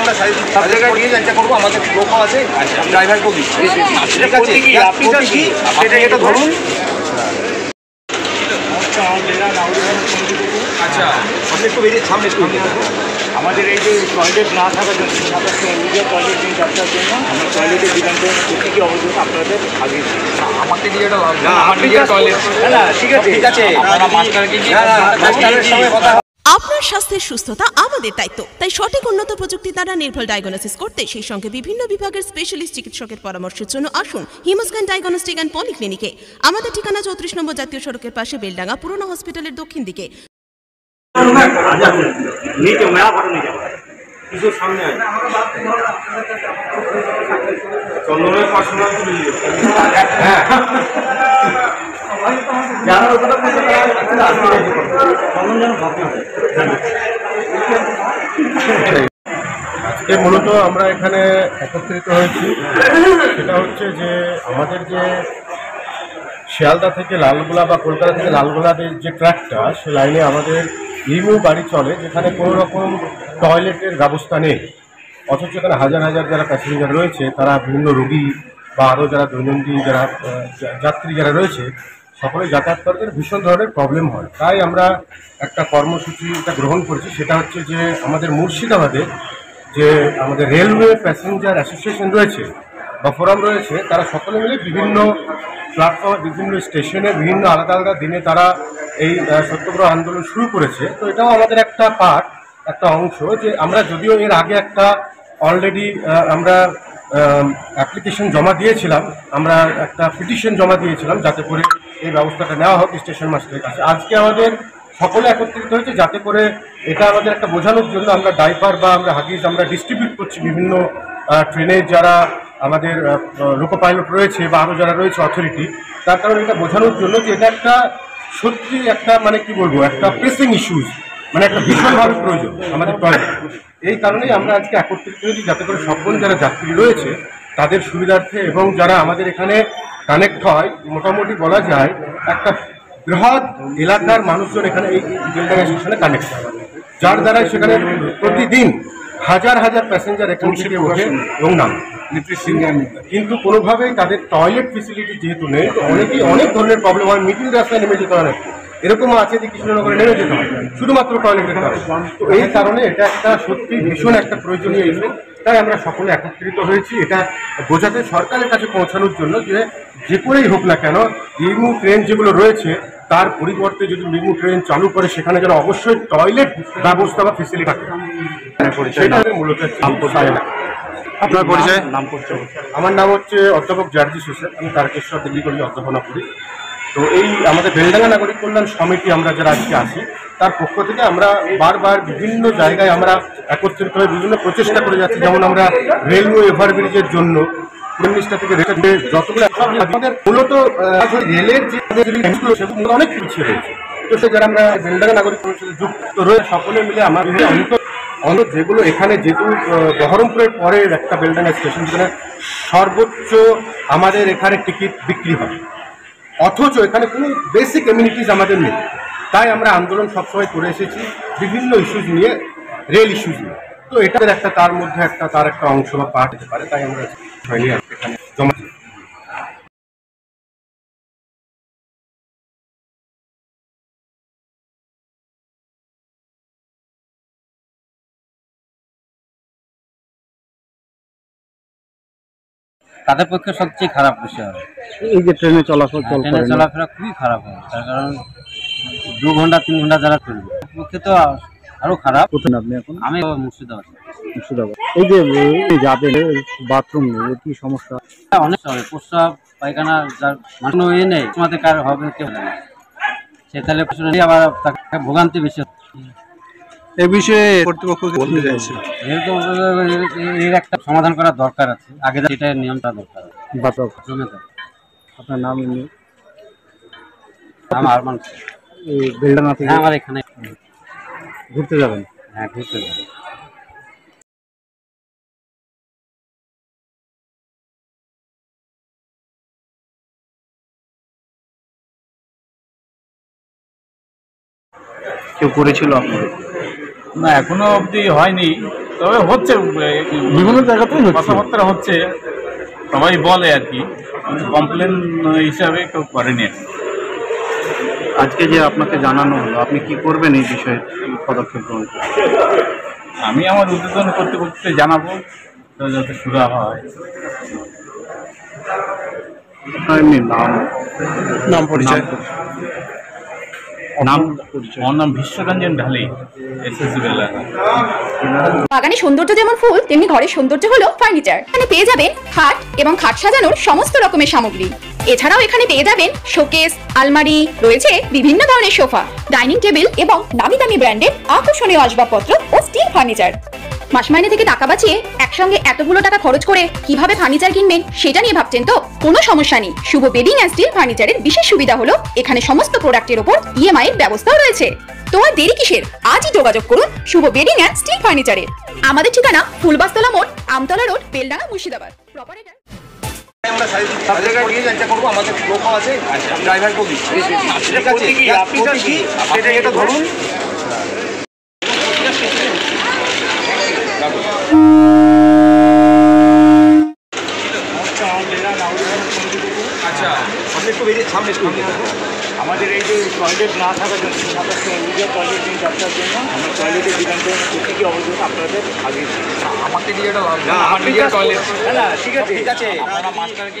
আমরা সব জায়গায় নিয়ে চেষ্টা করবো, আমাদের লোকও আছে, ড্রাইভারকেও দিচ্ছি। ঠিক আছে, এটা ধরুন। আচ্ছা, আপনি একটু বেরিয়ে সামনে একটু আমাদের এই যে টয়লেট না থাকার জন্য নিজের টয়লেট নিয়ে যাত্রার জন্য আমরা টয়লেটের বিধান কী অবস্থা আপনাদের আগে আমাকে দিয়ে টয়লেট না, ঠিক আছে ঠিক আছে, আপনার স্বাস্থ্যের সুস্থতা আমাদের দায়িত্ব, তাই সঠিক উন্নত প্রযুক্তি দ্বারা নির্ভুল ডায়াগনোসিস করতে সেই সঙ্গে বিভিন্ন বিভাগের স্পেশালিস্ট চিকিৎসকের পরামর্শের জন্য আসুন হিমোস্ক্যান ডায়াগনস্টিক অ্যান্ড পলিক্লিনিকে। আমাদের ঠিকানা 34 নম্বর জাতীয় সড়কের পাশে, বেলডাঙ্গা পুরনো হসপিটালের দক্ষিণ দিকে। আজকে মূলত আমরা এখানে একত্রিত হয়েছি, সেটা হচ্ছে যে আমাদের যে শিয়ালদা থেকে লালগোলা বা কলকাতা থেকে লালগোলাদের যে ট্র্যাকটা, সে লাইনে আমাদের ইমু গাড়ি চলে, যেখানে কোনো রকম টয়লেটের ব্যবস্থা নেই। অথচ এখানে হাজার হাজার যারা প্যাসেঞ্জার রয়েছে, তারা বিভিন্ন রোগী বা আরও যারা দৈনন্দিন যারা যাত্রী যারা রয়েছে, সকলে যাতায়াত করতে ভীষণ ধরনের প্রবলেম হয়। তাই আমরা একটা কর্মসূচিটা গ্রহণ করেছি, সেটা হচ্ছে যে আমাদের মুর্শিদাবাদে যে আমাদের রেলওয়ে প্যাসেঞ্জার অ্যাসোসিয়েশন রয়েছে বা ফোরাম রয়েছে, তারা সকলে মিলে বিভিন্ন প্ল্যাটফর্ম, বিভিন্ন স্টেশনে বিভিন্ন আলাদা আলাদা দিনে তারা এই সত্যাগ্রহ আন্দোলন শুরু করেছে। তো এটাও আমাদের একটা পার্ট, একটা অংশ, যে আমরা যদিও এর আগে একটা অলরেডি আমরা অ্যাপ্লিকেশন জমা দিয়েছিলাম, আমরা একটা পিটিশন জমা দিয়েছিলাম যাতে করে এই ব্যবস্থাটা নেওয়া হোক স্টেশন মাস্টারের কাছে। আজকে আমাদের সকলে একত্রিত হয়েছে যাতে করে এটা আমাদের একটা বোঝানোর জন্য আমরা ডাইপার বা আমরা হাগিজ আমরা ডিস্ট্রিবিউট করছি বিভিন্ন ট্রেনে যারা আমাদের লোকো পাইলট রয়েছে বা আরও যারা রয়েছে অথরিটি, তার কারণে এটা বোঝানোর জন্য যে এটা একটা সত্যি একটা মানে কি বলবো, একটা প্রেসিং ইস্যুজ, মানে একটা ভীষণভাবে প্রয়োজন আমাদের টয়লেট। এই কারণেই আমরা আজকে একত্রিত হয়েছি যাতে করে সকল যারা যাত্রী রয়েছে তাদের সুবিধার্থে এবং যারা আমাদের এখানে কানেক্ট হয়, মোটামুটি বলা যায় একটা বৃহৎ এলাকার মানুষজন এখানে এই বেলডাঙ্গা স্টেশনে কানেক্ট হয়, যার দ্বারা সেখানে প্রতিদিন হাজার হাজার প্যাসেঞ্জার এখান থেকে ওঠে এবং নামে। কিন্তু কোনোভাবেই তাদের টয়লেট ফেসিলিটি যেহেতু নেই, তো অনেকেই অনেক ধরনের প্রবলেম হয়। মিডিল রাস্তায় নেমে যেতে হয়, এরকমও আছে যে কৃষ্ণনগরে নেমে যেতে হয় শুধুমাত্র টয়লেটের কারণে। তো এই কারণে এটা একটা সত্যি ভীষণ একটা প্রয়োজনীয় ইস্যু, তাই আমরা সকলে একত্রিত হয়েছি এটা বোঝাতে, সরকারের কাছে পৌঁছানোর জন্য যে যে করেই হোক না কেন ইমু ট্রেন যেগুলো রয়েছে তার পরিবর্তে যদি ইমু ট্রেন চালু করে সেখানে যেন অবশ্যই টয়লেট ব্যবস্থা বা ফেসিলিটি থাকে। সেটা মূলত আপনার পরিচয়? আমার নাম হচ্ছে অধ্যাপক জার্জিস হোসেন, আমি তারকেশ্বর দিল্লি কলেজে অধ্যাপনা করি। তো এই আমাদের বেলডাঙ্গা নাগরিক কল্যাণ সমিতি আমরা যারা আজকে আছি, তার পক্ষ থেকে আমরা বারবার বিভিন্ন জায়গায় আমরা একত্রিত হয়ে বিভিন্ন প্রচেষ্টা করে যাচ্ছি। যেমন আমরা রেলওয়ে ওভারব্রিজের জন্য মিনিস্টার থেকে যতগুলো আমাদের মূলত রেলের যে সেগুলো অনেক পিছিয়ে রয়েছে। তো সে যারা আমরা বেলডাঙ্গা নাগরিক কল্যাণ সাথে যুক্ত রয়েছে সকলে মিলে আমাদের অন্তত যেগুলো এখানে যেহেতু বহরমপুরের পরে একটা বেলডাঙ্গা স্টেশন, যেখানে সর্বোচ্চ আমাদের এখানে টিকিট বিক্রি হয়, অথচ এখানে কোনো বেসিক এমিনিটিস আমাদের নেই। তাই আমরা আন্দোলন সবসময় করে এসেছি বিভিন্ন ইস্যুজ নিয়ে, রেল ইস্যুজ নিয়ে। তো এটার একটা তার মধ্যে একটা তার একটা অংশ বা পার্ট হতে পারে, তাই আমরা এখানে জমা দিই। তাদের পক্ষে সবচেয়ে খারাপ বিষয় হবে এই যে ট্রেনে চলাফেরা খুবই খারাপ হবে, তার কারণ 2 ঘন্টা 3 ঘন্টা যারা চলবে পক্ষে তো আরো খারাপ। কোথায় আপনি এখন? আমি মুর্শিদাবাদ। এই যে যাবে বাথরুম নেই, কি সমস্যা? অনেক হবে, প্রস্রাব পায়খানা যার কোনো ইয়ে নেই, তোমাদের কার হবে কেউ জানে না, সে তাহলে আবার তাকে ভোগান্তি বেশি। এ বিষয়ে কর্তৃপক্ষ বলতে চাইছে এর একটা সমাধান করার দরকার আছে, আগে এটা নিয়মটা দরকার। আপনার নাম? আরমান। বেলডাঙ্গা থেকে আমার এখানে ঘুরতে যাবেন? হ্যাঁ, ঘুরতে যাবেন। কেউ করেছিল আপনাদের? না, এখনো অবধি হয়নি। তবে হচ্ছে বিভিন্ন জায়গাতেই হচ্ছে। কথাবার্তা হচ্ছে, সবাই বলে আর কি, কমপ্লেন হিসাবে কেউ করেনি। আজকে যে আপনাকে জানানো হলো, আপনি কি করবেন এই বিষয়ে, কি পদক্ষেপ গ্রহণ করবেন? আমি আমার উদ্বোধন কর্তৃপক্ষকে জানাবো, তো যাতে সুরাহা হয়। আপনার এমনি নাম পরিচয়? আমার নাম বিশ্বরঞ্জন ঢালি, এসএসসি বেলা। বাগানে সৌন্দর্য যেমন ফুল, তেমনি ঘরের সৌন্দর্য হলো ফার্নিচার। এখানে পেয়ে যাবেন খাট এবং খাট সাজানোর সমস্ত রকমের সামগ্রী। এছাড়াও এখানে পেয়ে যাবেন শোকেস, আলমারি, রয়েছে বিভিন্ন ধরনের সোফা, ডাইনিং টেবিল এবং নামি দামি ব্র্যান্ডের আকর্ষণীয় আসবাবপত্র ও স্টিল ফার্নিচার। মাস মাইনে থেকে টাকা বাঁচিয়ে একসঙ্গে এতগুলো টাকা খরচ করে কিভাবে ফার্নিচার কিনবেন সেটা নিয়ে ভাবছেন তো? কোনো সমস্যা নেই। শুভ বেডিং অ্যান্ড স্টিল ফার্নিচারের বিশেষ সুবিধা হলো এখানে সমস্ত প্রোডাক্টের ওপর ইএমআই এর ব্যবস্থাও রয়েছে। তো আর দেরি কিসের? আজই যোগাযোগ করুন শুভ বেডিং অ্যান্ড স্টিল ফার্নিচারে। আমাদের ঠিকানা ফুলবাস্তলা মোড়, আমতলা রোড, বেলডাঙ্গা, মুর্শিদাবাদ। প্রপারেটর আমরা সব জায়গায় নিয়ে চেষ্টা করবো, আমাদের লোকও আছে, ড্রাইভারকেও দিচ্ছি। ঠিক আছে, সেটা এটা ধরুন। আচ্ছা, আপনি একটু বেরিয়ে সামনে একটু আমাদের এই যে টয়লেট না থাকার জন্য, নিজের টয়লেট নিয়ে যাত্রার জন্য আমরা টয়লেটের দিগন্ত কি অবস্থা আপনাদের আগে আমাকে দিয়ে এটা না, আমার নিজের টয়লেট। না ঠিক আছে, ঠিক আছে। আপনারা মাস্টারকে